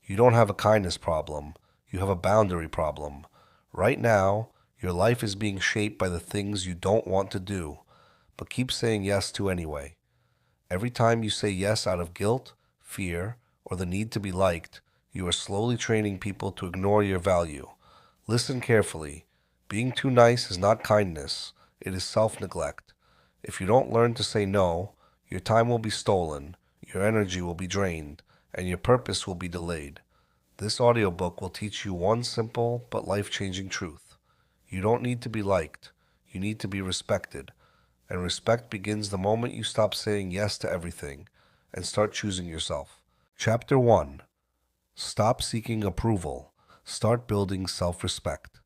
You don't have a kindness problem. You have a boundary problem. Right now, your life is being shaped by the things you don't want to do, but keep saying yes to anyway. Every time you say yes out of guilt, fear, or the need to be liked, you are slowly training people to ignore your value. Listen carefully. Being too nice is not kindness, it is self-neglect. If you don't learn to say no, your time will be stolen, your energy will be drained, and your purpose will be delayed. This audiobook will teach you one simple but life-changing truth. You don't need to be liked. You need to be respected. And respect begins the moment you stop saying yes to everything and start choosing yourself. Chapter 1. Stop seeking approval. Start building self-respect.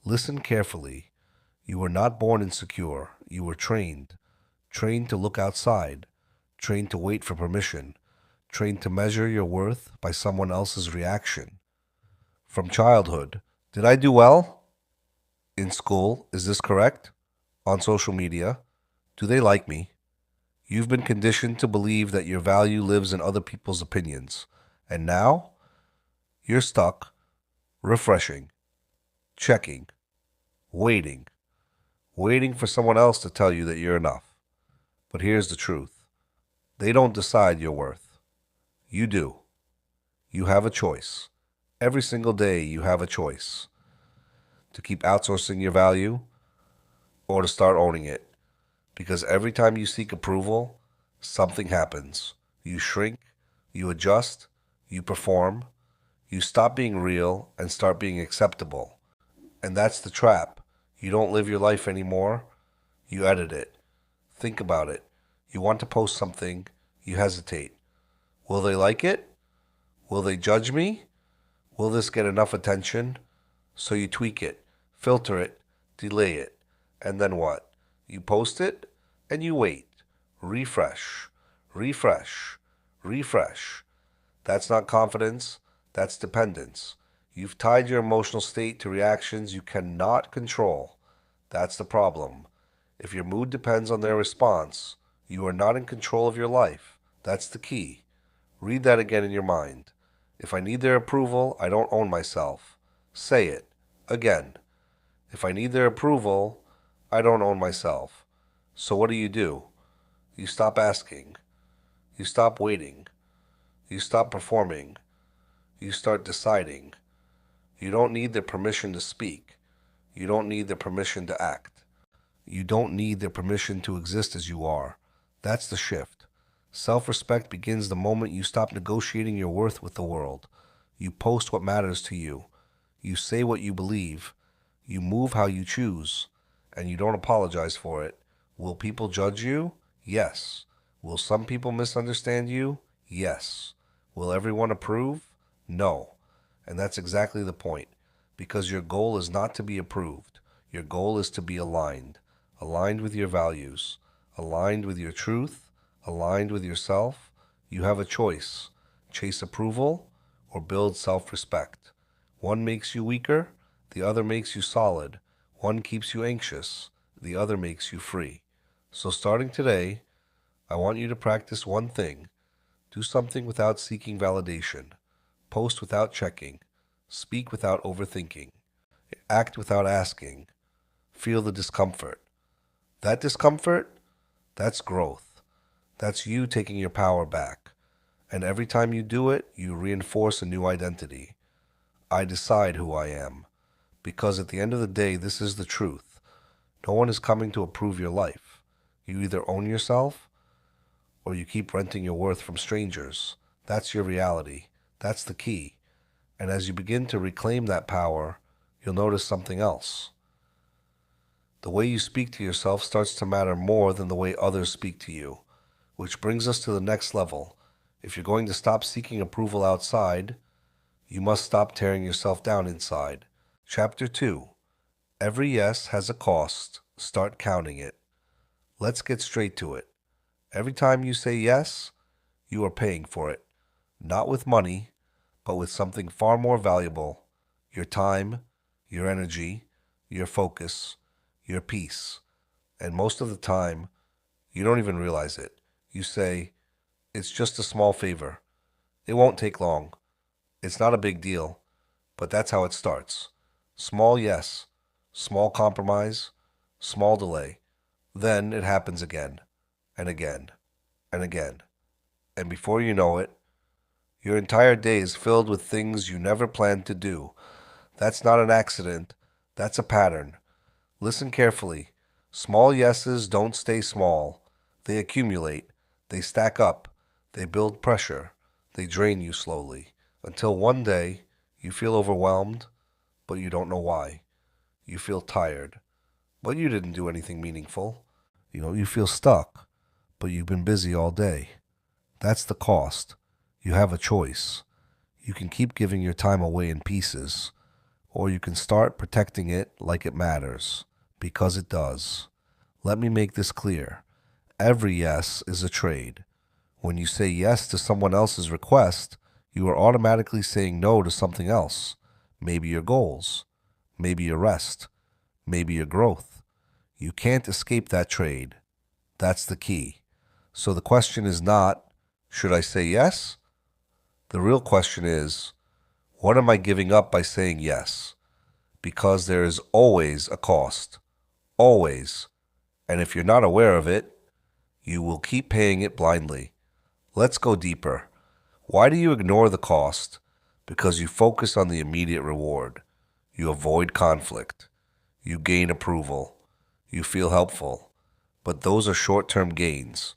Listen carefully. You were not born insecure. You were trained. Trained to look outside. Trained to wait for permission. Trained to measure your worth by someone else's reaction. From childhood, did I do well? In school, is this correct? On social media, do they like me? You've been conditioned to believe that your value lives in other people's opinions. And now, you're stuck, refreshing, checking, waiting, waiting for someone else to tell you that you're enough. But here's the truth. They don't decide your worth. You do. You have a choice. Every single day you have a choice. To keep outsourcing your value or to start owning it. Because every time you seek approval, something happens. You shrink, you adjust, you perform, you stop being real and start being acceptable. And that's the trap. You don't live your life anymore, you edit it. Think about it. You want to post something, you hesitate. Will they like it? Will they judge me? Will this get enough attention? So you tweak it, filter it, delay it, and then what? You post it, and you wait. Refresh, refresh, refresh. That's not confidence, that's dependence. You've tied your emotional state to reactions you cannot control. That's the problem. If your mood depends on their response, you are not in control of your life. That's the key. Read that again in your mind. If I need their approval, I don't own myself. Say it. Again. If I need their approval, I don't own myself. So what do? You stop asking. You stop waiting. You stop performing. You start deciding. You don't need their permission to speak. You don't need their permission to act. You don't need their permission to exist as you are. That's the shift. Self-respect begins the moment you stop negotiating your worth with the world. You post what matters to you. You say what you believe. You move how you choose. And you don't apologize for it. Will people judge you? Yes. Will some people misunderstand you? Yes. Will everyone approve? No. And that's exactly the point. Because your goal is not to be approved. Your goal is to be aligned. Aligned with your values. Aligned with your truth. Aligned with yourself. You have a choice. Chase approval or build self-respect. One makes you weaker. The other makes you solid. One keeps you anxious. The other makes you free. So starting today, I want you to practice one thing. Do something without seeking validation. Post without checking. Speak without overthinking. Act without asking. Feel the discomfort. That discomfort, that's growth. That's you taking your power back. And every time you do it, you reinforce a new identity. I decide who I am. Because at the end of the day, this is the truth. No one is coming to approve your life. You either own yourself or you keep renting your worth from strangers. That's your reality. That's the key. And as you begin to reclaim that power, you'll notice something else. The way you speak to yourself starts to matter more than the way others speak to you. Which brings us to the next level. If you're going to stop seeking approval outside, you must stop tearing yourself down inside. Chapter 2. Every yes has a cost. Start counting it. Let's get straight to it. Every time you say yes, you are paying for it. Not with money, but with something far more valuable. Your time, your energy, your focus, your peace. And most of the time, you don't even realize it. You say, it's just a small favor. It won't take long. It's not a big deal, but that's how it starts. Small yes, small compromise, small delay. Then it happens again, and again, and again. And before you know it, your entire day is filled with things you never planned to do. That's not an accident, that's a pattern. Listen carefully. Small yeses don't stay small. They accumulate. They stack up. They build pressure. They drain you slowly. Until one day, you feel overwhelmed, but you don't know why. You feel tired, but you didn't do anything meaningful. You feel stuck, but you've been busy all day. That's the cost. You have a choice. You can keep giving your time away in pieces, or you can start protecting it like it matters, because it does. Let me make this clear. Every yes is a trade. When you say yes to someone else's request, you are automatically saying no to something else. Maybe your goals, maybe your rest, maybe your growth. You can't escape that trade. That's the key. So the question is not, should I say yes? The real question is, what am I giving up by saying yes? Because there is always a cost. Always. And if you're not aware of it, you will keep paying it blindly. Let's go deeper. Why do you ignore the cost? Because you focus on the immediate reward. You avoid conflict. You gain approval. You feel helpful. But those are short-term gains.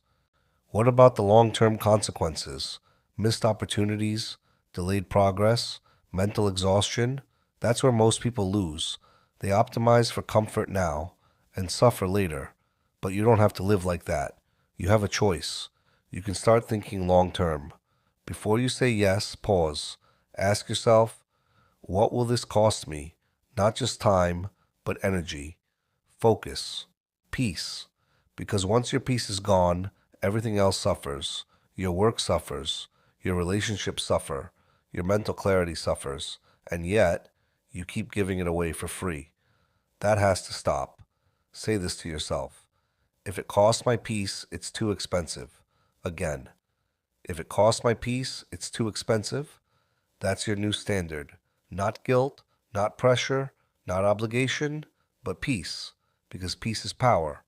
What about the long-term consequences? Missed opportunities, delayed progress, mental exhaustion? That's where most people lose. They optimize for comfort now and suffer later. But you don't have to live like that. You have a choice. You can start thinking long-term. Before you say yes, pause. Ask yourself, what will this cost me? Not just time, but energy, focus, peace. Because once your peace is gone, everything else suffers. Your work suffers. Your relationships suffer. Your mental clarity suffers. And yet, you keep giving it away for free. That has to stop. Say this to yourself. If it costs my peace, it's too expensive. Again, if it costs my peace, it's too expensive. That's your new standard. Not guilt, not pressure, not obligation, but peace. Because peace is power.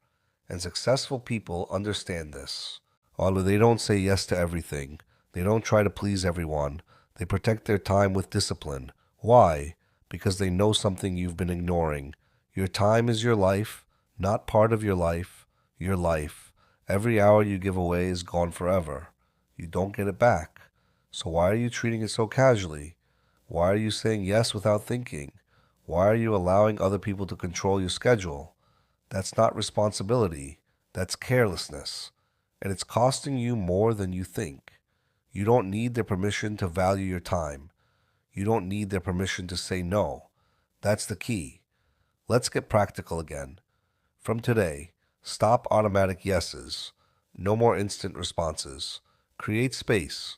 And successful people understand this. Although they don't say yes to everything, they don't try to please everyone, they protect their time with discipline. Why? Because they know something you've been ignoring. Your time is your life, not part of your life, your life. Every hour you give away is gone forever. You don't get it back. So why are you treating it so casually? Why are you saying yes without thinking? Why are you allowing other people to control your schedule? That's not responsibility. That's carelessness. And it's costing you more than you think. You don't need their permission to value your time. You don't need their permission to say no. That's the key. Let's get practical again. From today, stop automatic yeses. No more instant responses. Create space.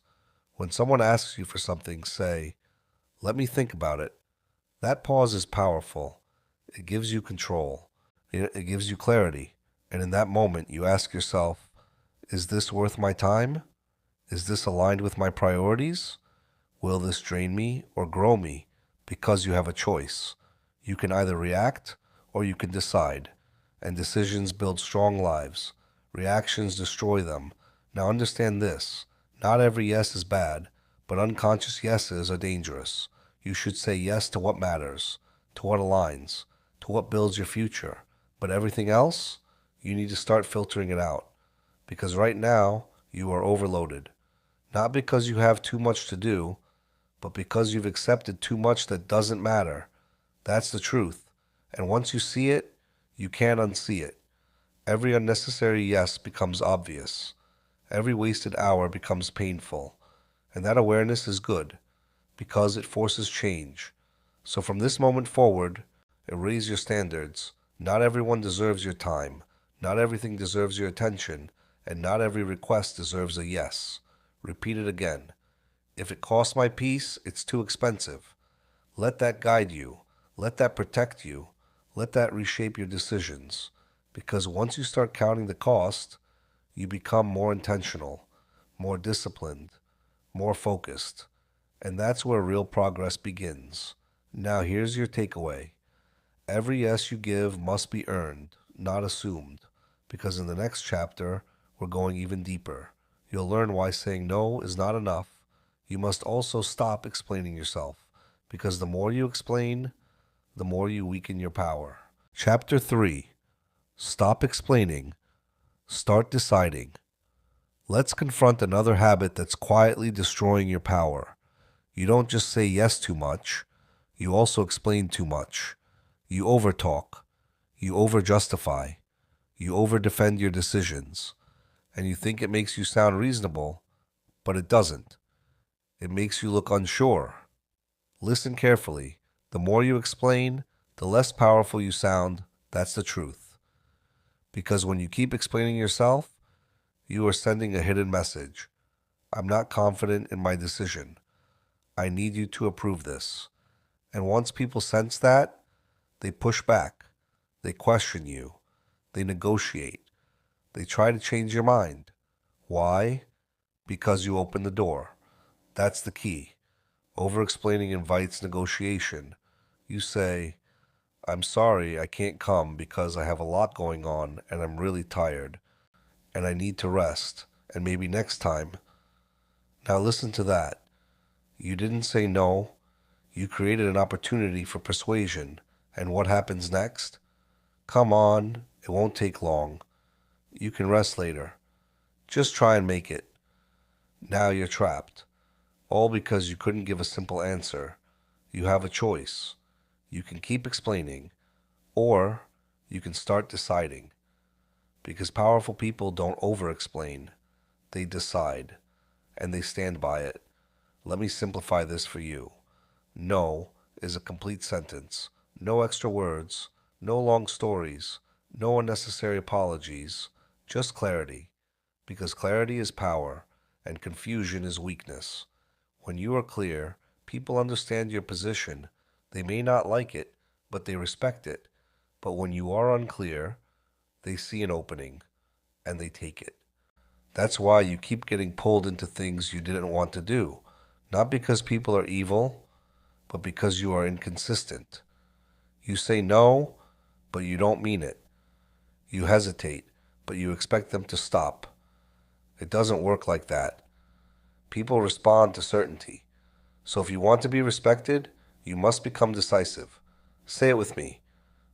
When someone asks you for something, say, "Let me think about it." That pause is powerful. It gives you control. It gives you clarity. And in that moment, you ask yourself, is this worth my time? Is this aligned with my priorities? Will this drain me or grow me? Because you have a choice. You can either react or you can decide. And decisions build strong lives. Reactions destroy them. Now understand this. Not every yes is bad, but unconscious yeses are dangerous. You should say yes to what matters, to what aligns, to what builds your future. But everything else, you need to start filtering it out. Because right now, you are overloaded. Not because you have too much to do, but because you've accepted too much that doesn't matter. That's the truth. And once you see it, you can't unsee it. Every unnecessary yes becomes obvious. Every wasted hour becomes painful. And that awareness is good, because it forces change. So from this moment forward, raise your standards. Not everyone deserves your time. Not everything deserves your attention. And not every request deserves a yes. Repeat it again. If it costs my peace, it's too expensive. Let that guide you. Let that protect you. Let that reshape your decisions. Because once you start counting the cost, you become more intentional, more disciplined, more focused. And that's where real progress begins. Now, here's your takeaway. Every yes you give must be earned, not assumed, because in the next chapter, we're going even deeper. You'll learn why saying no is not enough. You must also stop explaining yourself, because the more you explain, the more you weaken your power. Chapter 3. Stop explaining. Start deciding. Let's confront another habit that's quietly destroying your power. You don't just say yes too much, you also explain too much. You overtalk, you overjustify, you overdefend your decisions, and you think it makes you sound reasonable, but it doesn't. It makes you look unsure. Listen carefully. The more you explain, the less powerful you sound. That's the truth. Because when you keep explaining yourself, you are sending a hidden message. I'm not confident in my decision. I need you to approve this. And once people sense that, they push back. They question you. They negotiate. They try to change your mind. Why? Because you open the door. That's the key. Over-explaining invites negotiation. You say, I'm sorry I can't come because I have a lot going on and I'm really tired and I need to rest and maybe next time. Now listen to that. You didn't say no. You created an opportunity for persuasion. And what happens next? Come on, it won't take long. You can rest later. Just try and make it. Now you're trapped. All because you couldn't give a simple answer. You have a choice. You can keep explaining, or you can start deciding. Because powerful people don't over-explain. They decide, and they stand by it. Let me simplify this for you. No is a complete sentence. No extra words, no long stories, no unnecessary apologies, just clarity. Because clarity is power, and confusion is weakness. When you are clear, people understand your position. They may not like it, but they respect it. But when you are unclear, they see an opening, and they take it. That's why you keep getting pulled into things you didn't want to do. Not because people are evil, but because you are inconsistent. You say no, but you don't mean it. You hesitate, but you expect them to stop. It doesn't work like that. People respond to certainty. So if you want to be respected, you must become decisive. Say it with me.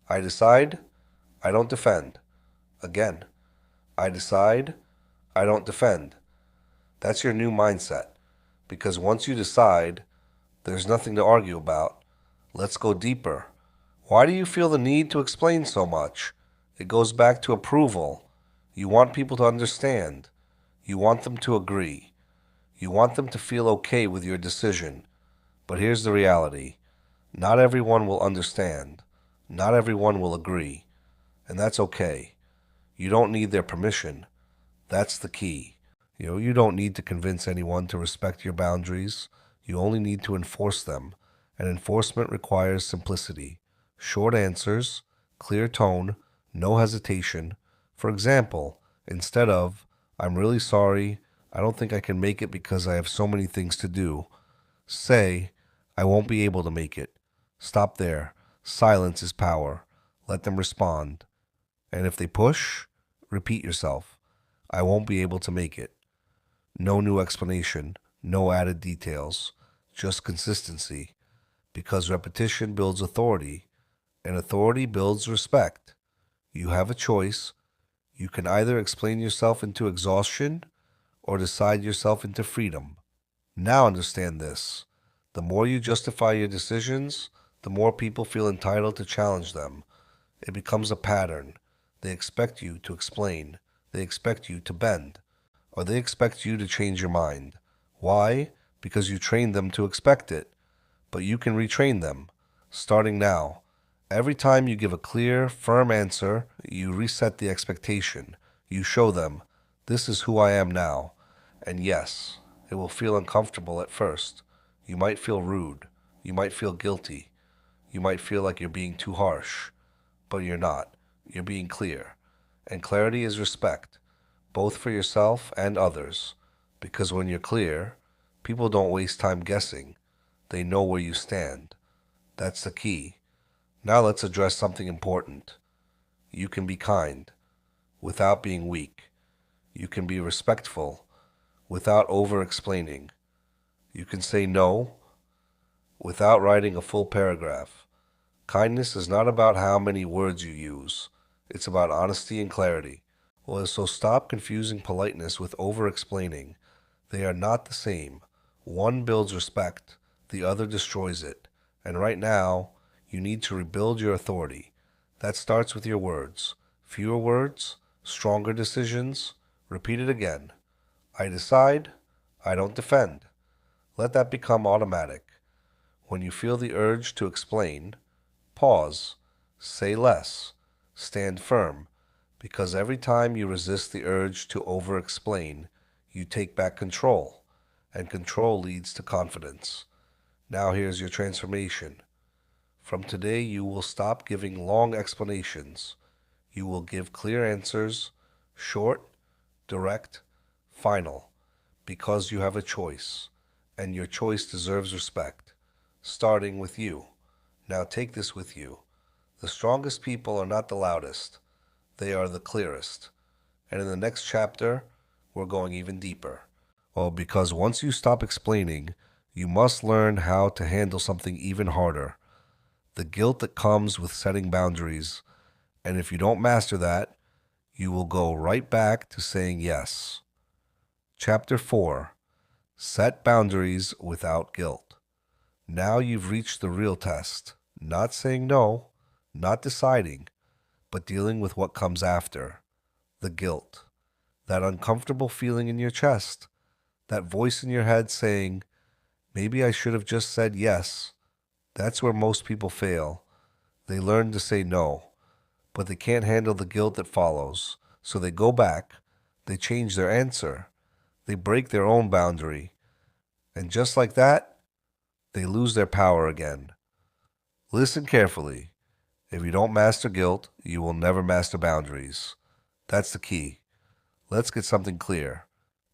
I decide, I don't defend. Again, I decide, I don't defend. That's your new mindset. Because once you decide, there's nothing to argue about. Let's go deeper. Why do you feel the need to explain so much? It goes back to approval. You want people to understand. You want them to agree. You want them to feel okay with your decision. But here's the reality. Not everyone will understand. Not everyone will agree. And that's okay. You don't need their permission. That's the key. You don't need to convince anyone to respect your boundaries. You only need to enforce them. And enforcement requires simplicity. Short answers, clear tone, no hesitation. For example, instead of, I'm really sorry, I don't think I can make it because I have so many things to do, say, I won't be able to make it. Stop there. Silence is power. Let them respond. And if they push, repeat yourself. I won't be able to make it. No new explanation, no added details, just consistency. Because repetition builds authority, and authority builds respect. You have a choice. You can either explain yourself into exhaustion or decide yourself into freedom. Now understand this. The more you justify your decisions, the more people feel entitled to challenge them. It becomes a pattern. They expect you to explain. They expect you to bend. Or they expect you to change your mind. Why? Because you trained them to expect it. But you can retrain them, starting now. Every time you give a clear, firm answer, you reset the expectation. You show them, this is who I am now. And yes, it will feel uncomfortable at first. You might feel rude. You might feel guilty. You might feel like you're being too harsh. But you're not. You're being clear. And clarity is respect, both for yourself and others. Because when you're clear, People don't waste time guessing. They know where you stand. That's the key. Now let's address something important. You can be kind without being weak. You can be respectful without over-explaining. You can say no without writing a full paragraph. Kindness is not about how many words you use. It's about honesty and clarity. Well, so stop confusing politeness with over-explaining. They are not the same. One builds respect, the other destroys it. And right now, you need to rebuild your authority. That starts with your words. Fewer words, stronger decisions. Repeat it again. I decide, I don't defend. Let that become automatic. When you feel the urge to explain, pause, say less, stand firm, because every time you resist the urge to over-explain, you take back control, and control leads to confidence. Now here's your transformation. From today, you will stop giving long explanations. You will give clear answers, short, direct, final, because you have a choice, and your choice deserves respect, starting with you. Now take this with you. The strongest people are not the loudest. They are the clearest. And in the next chapter, we're going even deeper. Well, because once you stop explaining, you must learn how to handle something even harder. The guilt that comes with setting boundaries. And if you don't master that, you will go right back to saying yes. Chapter 4. Set boundaries without guilt. Now you've reached the real test. Not saying no, not deciding, but dealing with what comes after. The guilt. That uncomfortable feeling in your chest. That voice in your head saying, maybe I should have just said yes. That's where most people fail. They learn to say no, but they can't handle the guilt that follows. So they go back, they change their answer, they break their own boundary. And just like that, they lose their power again. Listen carefully. If you don't master guilt, you will never master boundaries. That's the key. Let's get something clear.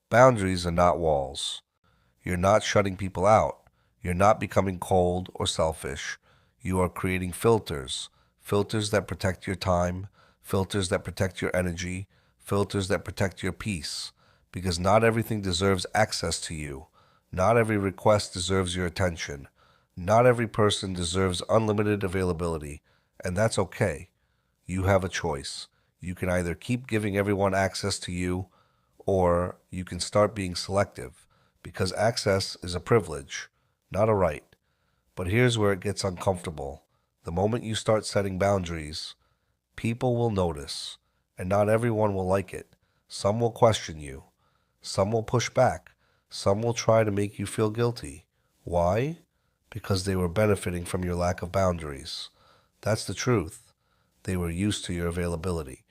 Boundaries are not walls. You're not shutting people out. You're not becoming cold or selfish. You are creating filters. Filters that protect your time. Filters that protect your energy. Filters that protect your peace. Because not everything deserves access to you. Not every request deserves your attention. Not every person deserves unlimited availability. And that's okay. You have a choice. You can either keep giving everyone access to you, or you can start being selective, because access is a privilege, not a right. But here's where it gets uncomfortable. The moment you start setting boundaries, people will notice, and not everyone will like it. Some will question you. Some will push back. Some will try to make you feel guilty. Why? Because they were benefiting from your lack of boundaries. That's the truth. They were used to your availability,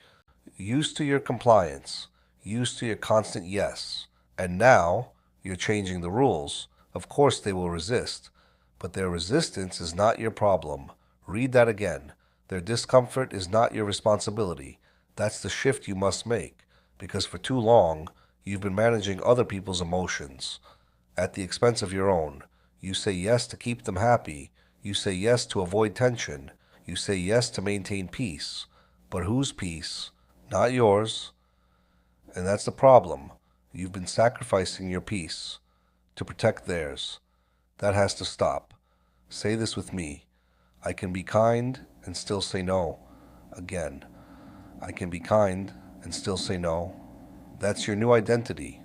used to your compliance, used to your constant yes. And now you're changing the rules. Of course they will resist, but their resistance is not your problem. Read that again. Their discomfort is not your responsibility. That's the shift you must make, because for too long, you've been managing other people's emotions at the expense of your own. You say yes to keep them happy. You say yes to avoid tension. You say yes to maintain peace. But whose peace? Not yours. And that's the problem. You've been sacrificing your peace to protect theirs. That has to stop. Say this with me. I can be kind and still say no. Again. I can be kind and still say no. That's your new identity.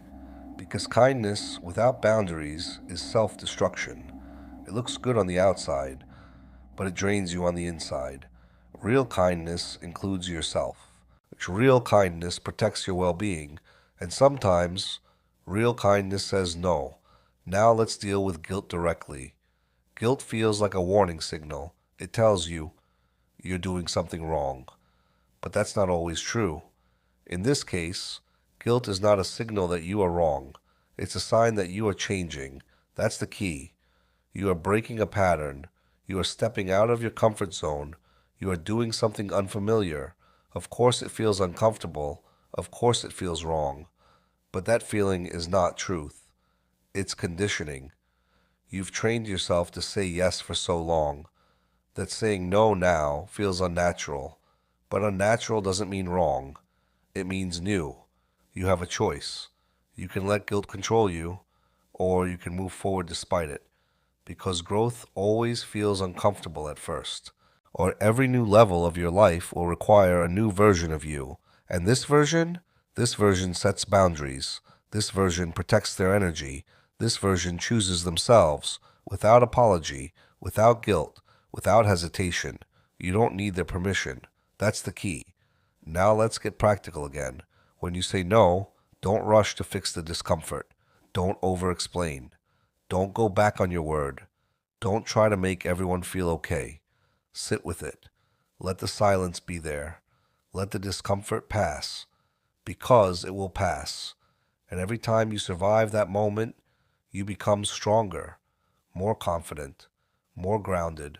Because kindness without boundaries is self-destruction. It looks good on the outside, but it drains you on the inside. Real kindness includes yourself. Real kindness protects your well-being. And sometimes, real kindness says no. Now let's deal with guilt directly. Guilt feels like a warning signal. It tells you you're doing something wrong. But that's not always true. In this case, guilt is not a signal that you are wrong. It's a sign that you are changing. That's the key. You are breaking a pattern. You are stepping out of your comfort zone. You are doing something unfamiliar. Of course it feels uncomfortable. Of course it feels wrong. But that feeling is not truth. It's conditioning. You've trained yourself to say yes for so long that saying no now feels unnatural. But unnatural doesn't mean wrong. It means new. You have a choice. You can let guilt control you, or you can move forward despite it. Because growth always feels uncomfortable at first. Or every new level of your life will require a new version of you. And this version sets boundaries. This version protects their energy. This version chooses themselves, without apology, without guilt, without hesitation. You don't need their permission. That's the key. Now let's get practical again. When you say no, don't rush to fix the discomfort. Don't over-explain. Don't go back on your word. Don't try to make everyone feel okay. Sit with it. Let the silence be there. Let the discomfort pass, because it will pass. And every time you survive that moment, you become stronger, more confident, more grounded,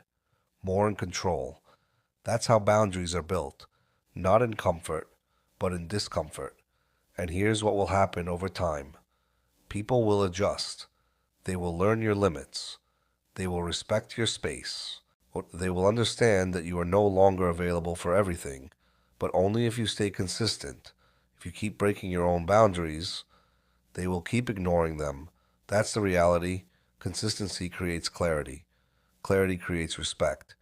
more in control. That's how boundaries are built, not in comfort, but in discomfort. And here's what will happen over time. People will adjust. They will learn your limits. They will respect your space. They will understand that you are no longer available for everything, but only if you stay consistent. If you keep breaking your own boundaries, they will keep ignoring them. That's the reality. Consistency creates clarity. Clarity creates respect.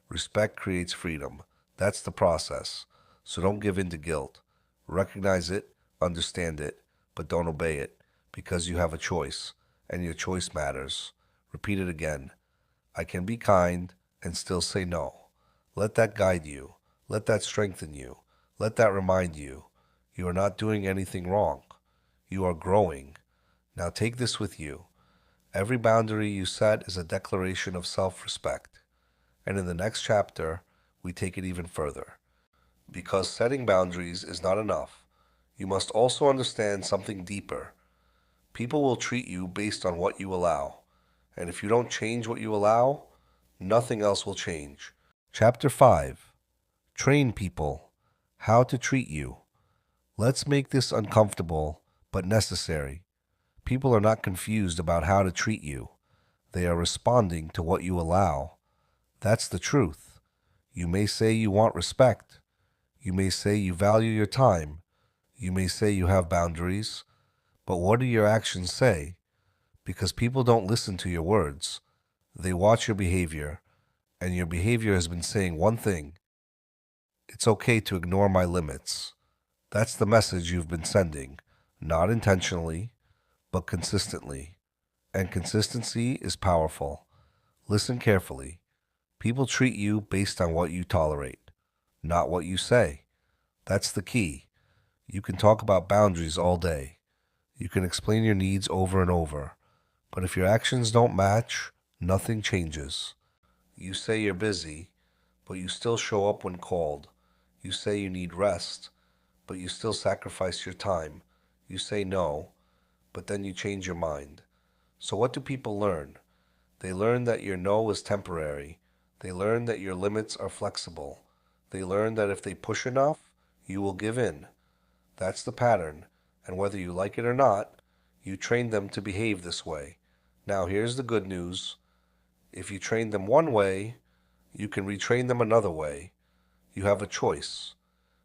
Respect creates freedom. That's the process. So don't give in to guilt. Recognize it, understand it, but don't obey it, because you have a choice, and your choice matters. Repeat it again. I can be kind and still say no. Let that guide you. Let that strengthen you. Let that remind you. You are not doing anything wrong. You are growing. Now take this with you. Every boundary you set is a declaration of self-respect. And in the next chapter, we take it even further. Because setting boundaries is not enough. You must also understand something deeper. People will treat you based on what you allow. And if you don't change what you allow, nothing else will change. Chapter 5. Train people. How to treat you. Let's make this uncomfortable, but necessary. People are not confused about how to treat you. They are responding to what you allow. That's the truth. You may say you want respect. You may say you value your time. You may say you have boundaries. But what do your actions say? Because people don't listen to your words. They watch your behavior, and your behavior has been saying one thing. It's okay to ignore my limits. That's the message you've been sending, not intentionally, but consistently. And consistency is powerful. Listen carefully. People treat you based on what you tolerate, not what you say. That's the key. You can talk about boundaries all day. You can explain your needs over and over. But if your actions don't match, nothing changes. You say you're busy, but you still show up when called. You say you need rest, but you still sacrifice your time. You say no, but then you change your mind. So what do people learn? They learn that your no is temporary. They learn that your limits are flexible. They learn that if they push enough, you will give in. That's the pattern, and whether you like it or not, you train them to behave this way. Now here's the good news. If you train them one way, you can retrain them another way. You have a choice.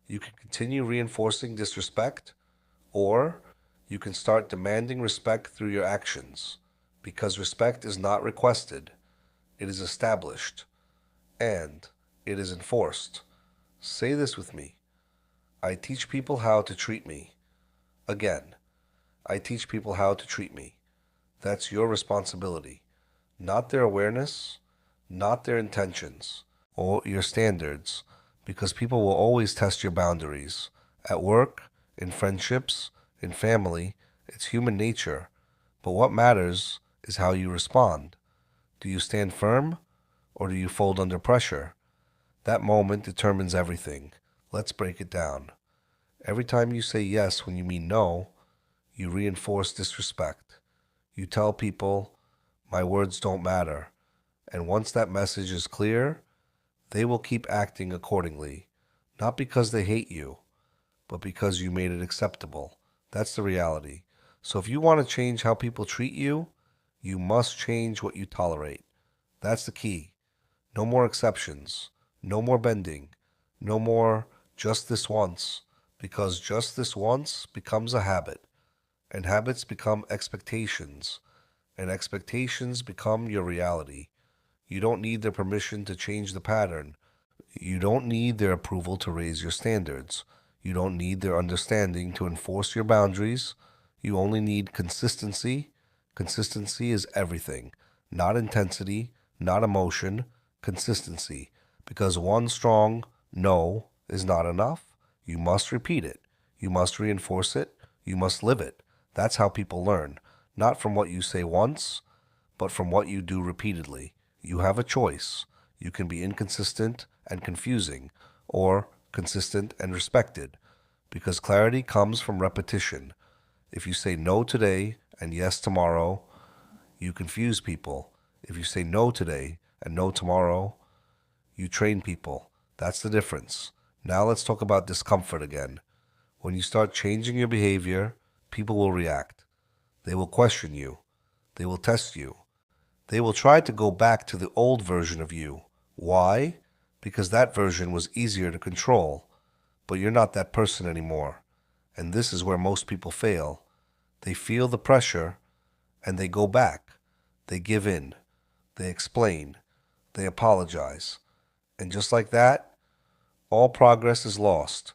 You can continue reinforcing disrespect, or you can start demanding respect through your actions, because respect is not requested. It is established, and it is enforced. Say this with me. I teach people how to treat me. Again, I teach people how to treat me. That's your responsibility, not their awareness, not their intentions, or your standards, because people will always test your boundaries. At work, in friendships, in family, it's human nature. But what matters is how you respond. Do you stand firm, or do you fold under pressure? That moment determines everything. Let's break it down. Every time you say yes when you mean no, you reinforce disrespect. You tell people, my words don't matter. And once that message is clear, they will keep acting accordingly. Not because they hate you, but because you made it acceptable. That's the reality. So if you want to change how people treat you, you must change what you tolerate. That's the key. No more exceptions. No more bending. No more just this once. Because just this once becomes a habit. And habits become expectations. And expectations become your reality. You don't need their permission to change the pattern. You don't need their approval to raise your standards. You don't need their understanding to enforce your boundaries. You only need consistency. Consistency is everything. Not intensity, not emotion, consistency. Because one strong no is not enough. You must repeat it. You must reinforce it. You must live it. That's how people learn. Not from what you say once, but from what you do repeatedly. You have a choice. You can be inconsistent and confusing, or consistent and respected, because clarity comes from repetition. If you say no today and yes tomorrow, you confuse people. If you say no today and no tomorrow, you train people. That's the difference. Now let's talk about discomfort again. When you start changing your behavior, people will react. They will question you. They will test you. They will try to go back to the old version of you. Why? Because that version was easier to control. But you're not that person anymore. And this is where most people fail. They feel the pressure and they go back. They give in. They explain. They apologize. And just like that, all progress is lost.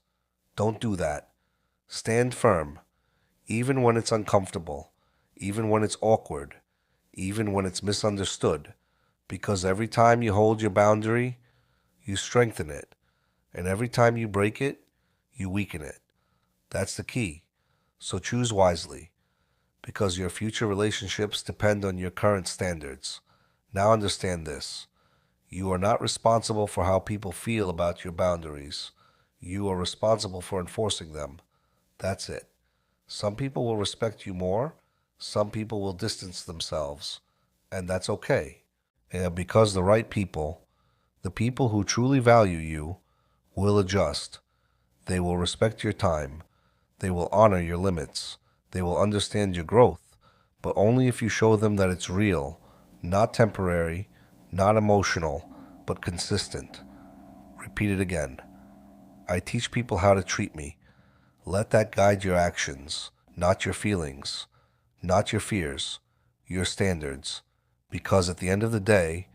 Don't do that. Stand firm, even when it's uncomfortable, even when it's awkward, even when it's misunderstood, because every time you hold your boundary, you strengthen it, and every time you break it, you weaken it. That's the key. So choose wisely, because your future relationships depend on your current standards. Now understand this. You are not responsible for how people feel about your boundaries. You are responsible for enforcing them. That's it. Some people will respect you more. Some people will distance themselves. And that's okay. And because the right people, the people who truly value you, will adjust. They will respect your time. They will honor your limits. They will understand your growth, but only if you show them that it's real, not temporary, not emotional, but consistent. Repeat it again. I teach people how to treat me. Let that guide your actions, not your feelings, not your fears, your standards. Because at the end of the day,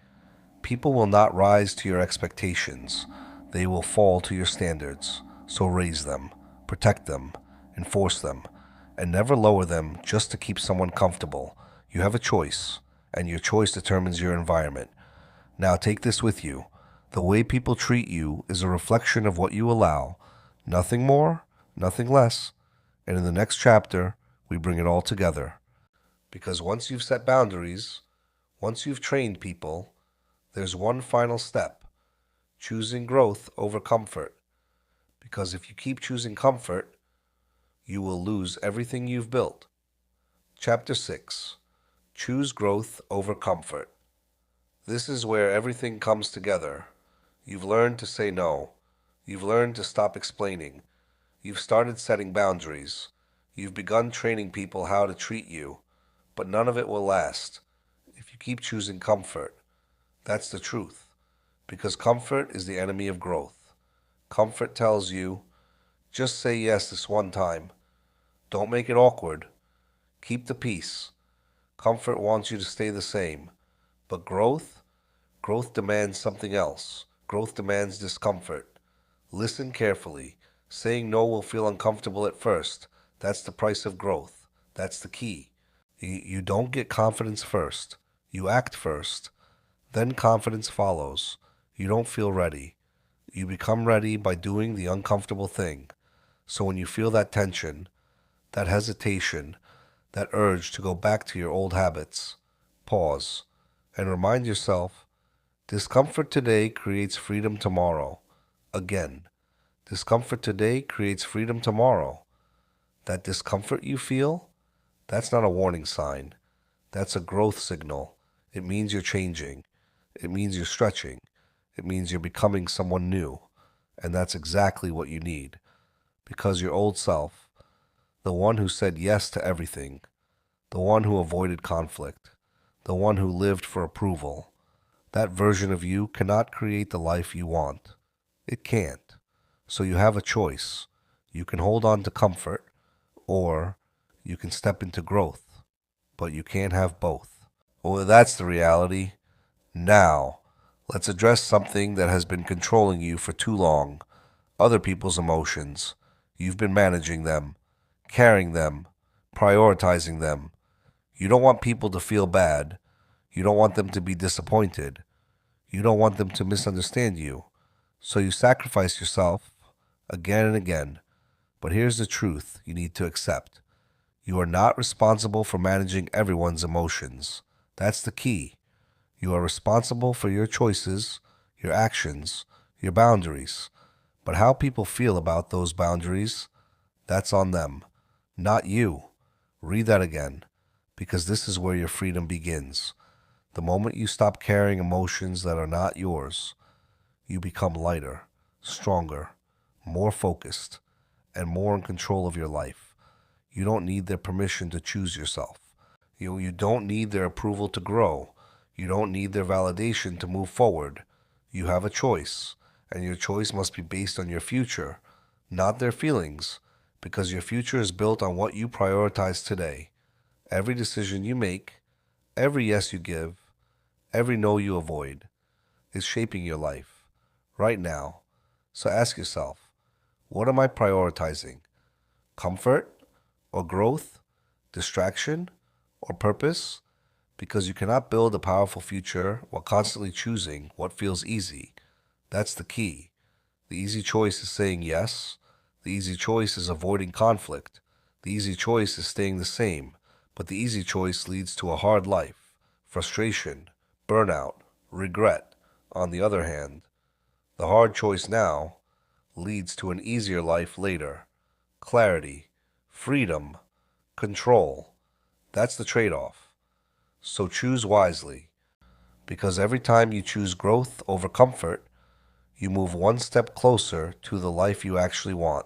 people will not rise to your expectations. They will fall to your standards. So raise them, protect them, enforce them, and never lower them just to keep someone comfortable. You have a choice, and your choice determines your environment. Now take this with you. The way people treat you is a reflection of what you allow. Nothing more, nothing less. And in the next chapter, we bring it all together. Because once you've set boundaries, once you've trained people, there's one final step: choosing growth over comfort. Because if you keep choosing comfort, you will lose everything you've built. Chapter 6. Choose growth over comfort. This is where everything comes together. You've learned to say no. You've learned to stop explaining. You've started setting boundaries. You've begun training people how to treat you. But none of it will last if you keep choosing comfort. That's the truth. Because comfort is the enemy of growth. Comfort tells you, just say yes this one time. Don't make it awkward. Keep the peace. Comfort wants you to stay the same. But growth demands something else. Growth demands discomfort. Listen carefully. Saying no will feel uncomfortable at first. That's the price of growth. That's the key. You don't get confidence first. You act first. Then confidence follows. You don't feel ready. You become ready by doing the uncomfortable thing. So when you feel that tension, that hesitation, that urge to go back to your old habits, pause and remind yourself, discomfort today creates freedom tomorrow. Again, discomfort today creates freedom tomorrow. That discomfort you feel, that's not a warning sign. That's a growth signal. It means you're changing. It means you're stretching. It means you're becoming someone new. And that's exactly what you need. Because your old self, the one who said yes to everything, the one who avoided conflict, the one who lived for approval. That version of you cannot create the life you want. It can't. So you have a choice. You can hold on to comfort, or you can step into growth, but you can't have both. Well, that's the reality. Now, let's address something that has been controlling you for too long. Other people's emotions. You've been managing them, carrying them, prioritizing them. You don't want people to feel bad. You don't want them to be disappointed. You don't want them to misunderstand you. So you sacrifice yourself again and again. But here's the truth you need to accept. You are not responsible for managing everyone's emotions. That's the key. You are responsible for your choices, your actions, your boundaries. But how people feel about those boundaries, that's on them, not you. Read that again, because this is where your freedom begins. The moment you stop carrying emotions that are not yours, you become lighter, stronger, more focused, and more in control of your life. You don't need their permission to choose yourself. You don't need their approval to grow. You don't need their validation to move forward. You have a choice, and your choice must be based on your future, not their feelings, because your future is built on what you prioritize today. Every decision you make, every yes you give, every no you avoid is shaping your life right now. So ask yourself, what am I prioritizing? Comfort or growth, distraction or purpose? Because you cannot build a powerful future while constantly choosing what feels easy. That's the key. The easy choice is saying yes. The easy choice is avoiding conflict. The easy choice is staying the same. But the easy choice leads to a hard life, frustration, burnout, regret. On the other hand, the hard choice now leads to an easier life later. Clarity, freedom, control. That's the trade-off. So choose wisely, because every time you choose growth over comfort, you move one step closer to the life you actually want.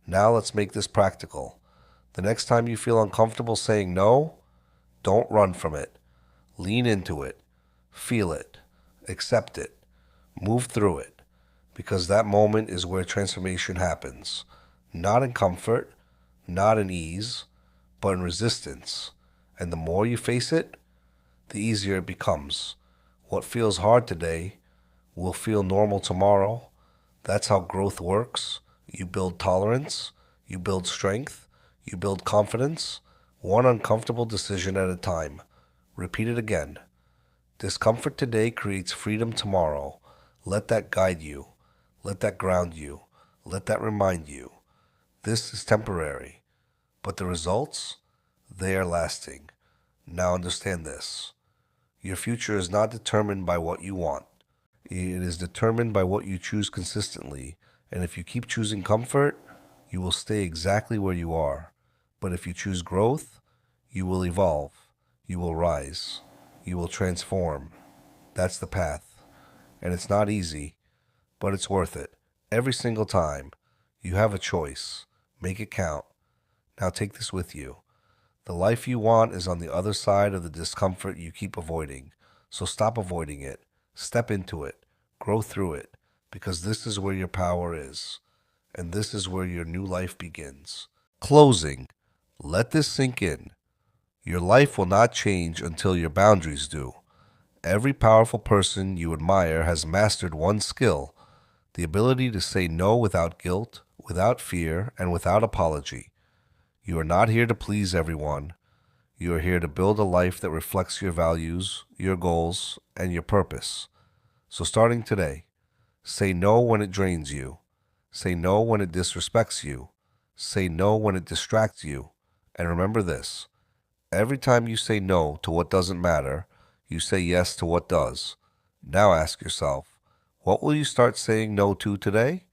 Now let's make this practical. The next time you feel uncomfortable saying no, don't run from it. Lean into it. Feel it. Accept it. Move through it. Because that moment is where transformation happens. Not in comfort, not in ease, but in resistance. And the more you face it, the easier it becomes. What feels hard today will feel normal tomorrow. That's how growth works. You build tolerance, you build strength, you build confidence, one uncomfortable decision at a time. Repeat it again. Discomfort today creates freedom tomorrow. Let that guide you. Let that ground you. Let that remind you. This is temporary, but the results, they are lasting. Now understand this. Your future is not determined by what you want. It is determined by what you choose consistently. And if you keep choosing comfort, you will stay exactly where you are. But if you choose growth, you will evolve. You will rise. You will transform. That's the path. And it's not easy, but it's worth it. Every single time. You have a choice. Make it count. Now take this with you. The life you want is on the other side of the discomfort you keep avoiding. So stop avoiding it. Step into it. Grow through it. Because this is where your power is. And this is where your new life begins. Closing. Let this sink in. Your life will not change until your boundaries do. Every powerful person you admire has mastered one skill, the ability to say no without guilt, without fear, and without apology. You are not here to please everyone. You are here to build a life that reflects your values, your goals, and your purpose. So starting today, say no when it drains you. Say no when it disrespects you. Say no when it distracts you. And remember this, every time you say no to what doesn't matter, you say yes to what does. Now ask yourself, what will you start saying no to today?